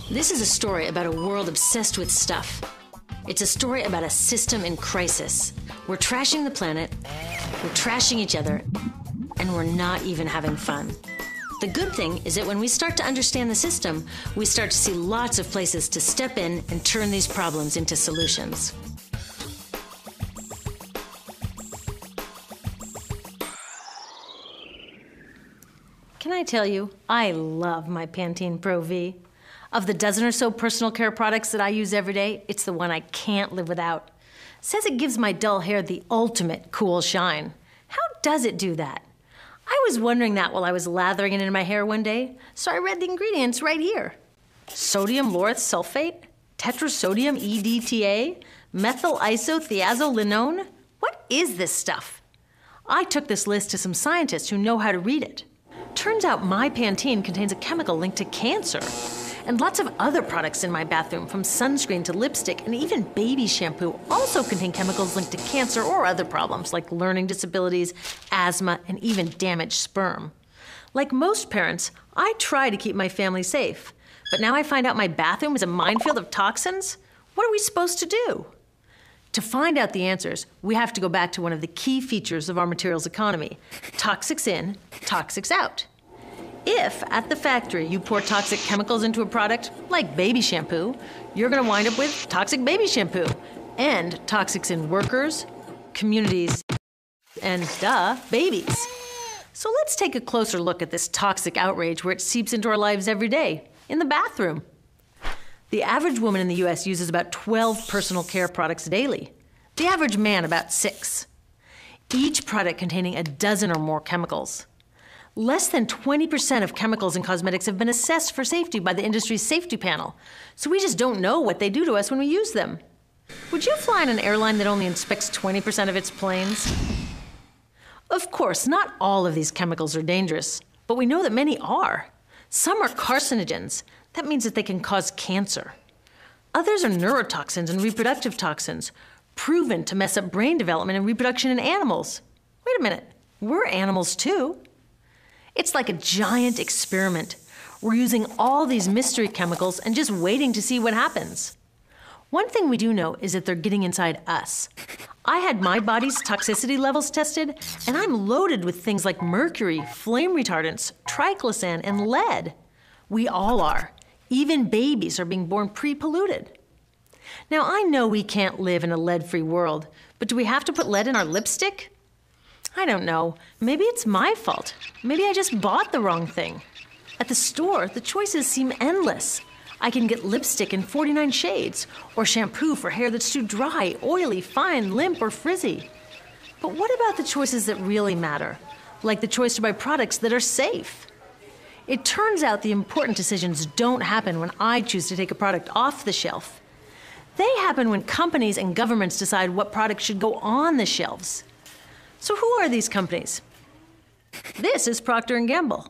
This is a story about a world obsessed with stuff. It's a story about a system in crisis. We're trashing the planet, we're trashing each other, and we're not even having fun. The good thing is that when we start to understand the system, we start to see lots of places to step in and turn these problems into solutions. Can I tell you, I love my Pantene Pro V. Of the dozen or so personal care products that I use every day, it's the one I can't live without. Says it gives my dull hair the ultimate cool shine. How does it do that? I was wondering that while I was lathering it in my hair one day, so I read the ingredients right here. Sodium lauryl sulfate, tetrasodium EDTA, methyl isothiazolinone. What is this stuff? I took this list to some scientists who know how to read it. Turns out my Pantene contains a chemical linked to cancer. And lots of other products in my bathroom, from sunscreen to lipstick and even baby shampoo, also contain chemicals linked to cancer or other problems like learning disabilities, asthma, and even damaged sperm. Like most parents, I try to keep my family safe. But now I find out my bathroom is a minefield of toxins? What are we supposed to do? To find out the answers, we have to go back to one of the key features of our materials economy: toxics in, toxics out. If, at the factory, you pour toxic chemicals into a product, like baby shampoo, you're going to wind up with toxic baby shampoo. And toxics in workers, communities, and, babies. So let's take a closer look at this toxic outrage where it seeps into our lives every day, in the bathroom. The average woman in the U.S. uses about 12 personal care products daily. The average man about 6. Each product containing a dozen or more chemicals. Less than 20% of chemicals in cosmetics have been assessed for safety by the industry's safety panel, so we just don't know what they do to us when we use them. Would you fly on an airline that only inspects 20% of its planes? Of course, not all of these chemicals are dangerous, but we know that many are. Some are carcinogens. That means that they can cause cancer. Others are neurotoxins and reproductive toxins, proven to mess up brain development and reproduction in animals. Wait a minute, we're animals too. It's like a giant experiment. We're using all these mystery chemicals and just waiting to see what happens. One thing we do know is that they're getting inside us. I had my body's toxicity levels tested, and I'm loaded with things like mercury, flame retardants, triclosan, and lead. We all are. Even babies are being born pre-polluted. Now, I know we can't live in a lead-free world, but do we have to put lead in our lipstick? I don't know. Maybe it's my fault. Maybe I just bought the wrong thing. At the store, the choices seem endless. I can get lipstick in 49 shades, or shampoo for hair that's too dry, oily, fine, limp, or frizzy. But what about the choices that really matter? Like the choice to buy products that are safe? It turns out the important decisions don't happen when I choose to take a product off the shelf. They happen when companies and governments decide what products should go on the shelves. So who are these companies? This is Procter & Gamble.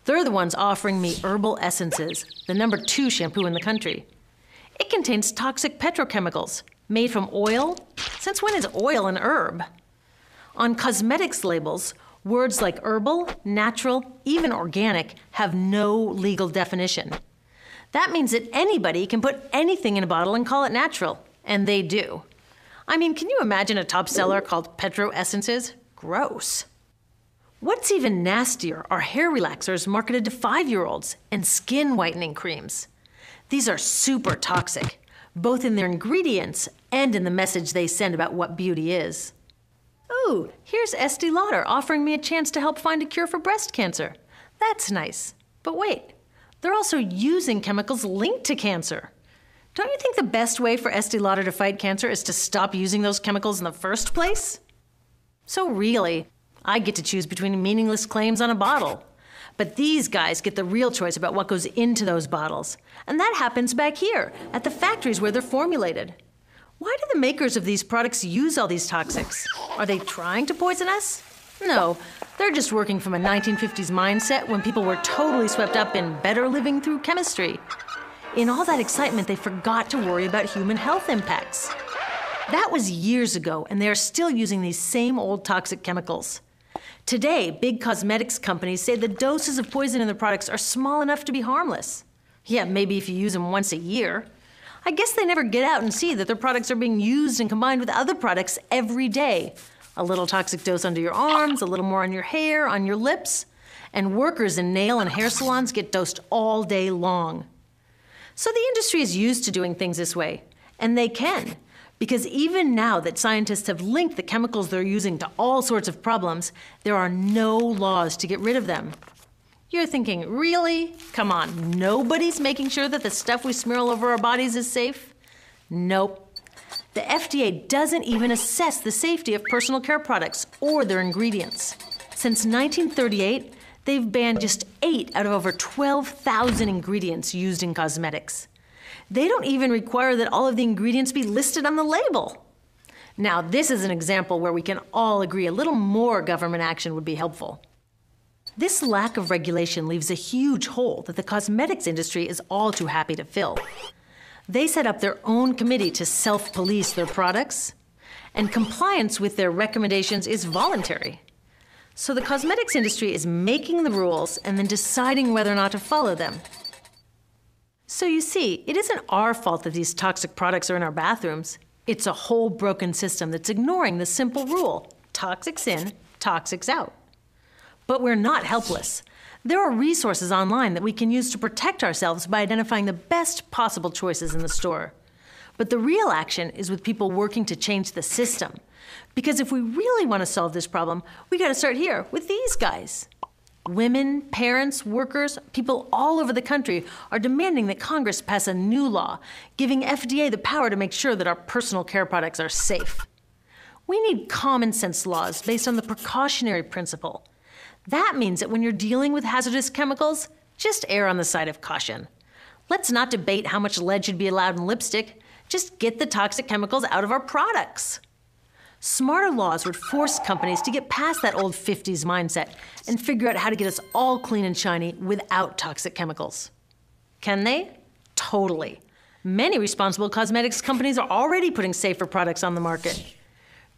They're the ones offering me Herbal Essences, the #2 shampoo in the country. It contains toxic petrochemicals made from oil. Since when is oil an herb? On cosmetics labels, words like herbal, natural, even organic have no legal definition. That means that anybody can put anything in a bottle and call it natural, and they do. I mean, can you imagine a top seller called Petro Essences? Gross. What's even nastier are hair relaxers marketed to 5-year-olds and skin whitening creams. These are super toxic, both in their ingredients and in the message they send about what beauty is. Ooh, here's Estee Lauder offering me a chance to help find a cure for breast cancer. That's nice. But wait, they're also using chemicals linked to cancer. Don't you think the best way for Estee Lauder to fight cancer is to stop using those chemicals in the first place? So really, I get to choose between meaningless claims on a bottle. But these guys get the real choice about what goes into those bottles. And that happens back here, at the factories where they're formulated. Why do the makers of these products use all these toxics? Are they trying to poison us? No, they're just working from a 1950s mindset when people were totally swept up in better living through chemistry. In all that excitement, they forgot to worry about human health impacts. That was years ago, and they are still using these same old toxic chemicals. Today, big cosmetics companies say the doses of poison in their products are small enough to be harmless. Yeah, maybe if you use them once a year. I guess they never get out and see that their products are being used and combined with other products every day. A little toxic dose under your arms, a little more on your hair, on your lips. And workers in nail and hair salons get dosed all day long. So the industry is used to doing things this way, and they can. Because even now that scientists have linked the chemicals they're using to all sorts of problems, there are no laws to get rid of them. You're thinking, really? Come on, nobody's making sure that the stuff we smear all over our bodies is safe? Nope. The FDA doesn't even assess the safety of personal care products or their ingredients. Since 1938, they've banned just 8 out of over 12,000 ingredients used in cosmetics. They don't even require that all of the ingredients be listed on the label. Now, this is an example where we can all agree a little more government action would be helpful. This lack of regulation leaves a huge hole that the cosmetics industry is all too happy to fill. They set up their own committee to self-police their products, and compliance with their recommendations is voluntary. So the cosmetics industry is making the rules and then deciding whether or not to follow them. So you see, it isn't our fault that these toxic products are in our bathrooms. It's a whole broken system that's ignoring the simple rule: toxics in, toxics out. But we're not helpless. There are resources online that we can use to protect ourselves by identifying the best possible choices in the store. But the real action is with people working to change the system. Because if we really want to solve this problem, we got to start here with these guys. Women, parents, workers, people all over the country are demanding that Congress pass a new law, giving FDA the power to make sure that our personal care products are safe. We need common sense laws based on the precautionary principle. That means that when you're dealing with hazardous chemicals, just err on the side of caution. Let's not debate how much lead should be allowed in lipstick. Just get the toxic chemicals out of our products. Smarter laws would force companies to get past that old 50s mindset and figure out how to get us all clean and shiny without toxic chemicals. Can they? Totally. Many responsible cosmetics companies are already putting safer products on the market.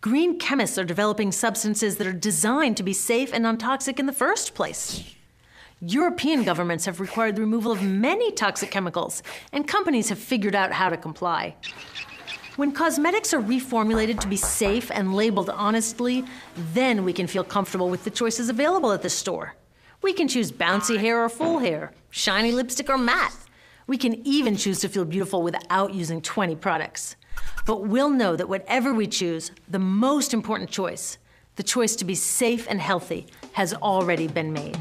Green chemists are developing substances that are designed to be safe and non-toxic in the first place. European governments have required the removal of many toxic chemicals, and companies have figured out how to comply. When cosmetics are reformulated to be safe and labeled honestly, then we can feel comfortable with the choices available at the store. We can choose bouncy hair or full hair, shiny lipstick or matte. We can even choose to feel beautiful without using 20 products. But we'll know that whatever we choose, the most important choice, the choice to be safe and healthy, has already been made.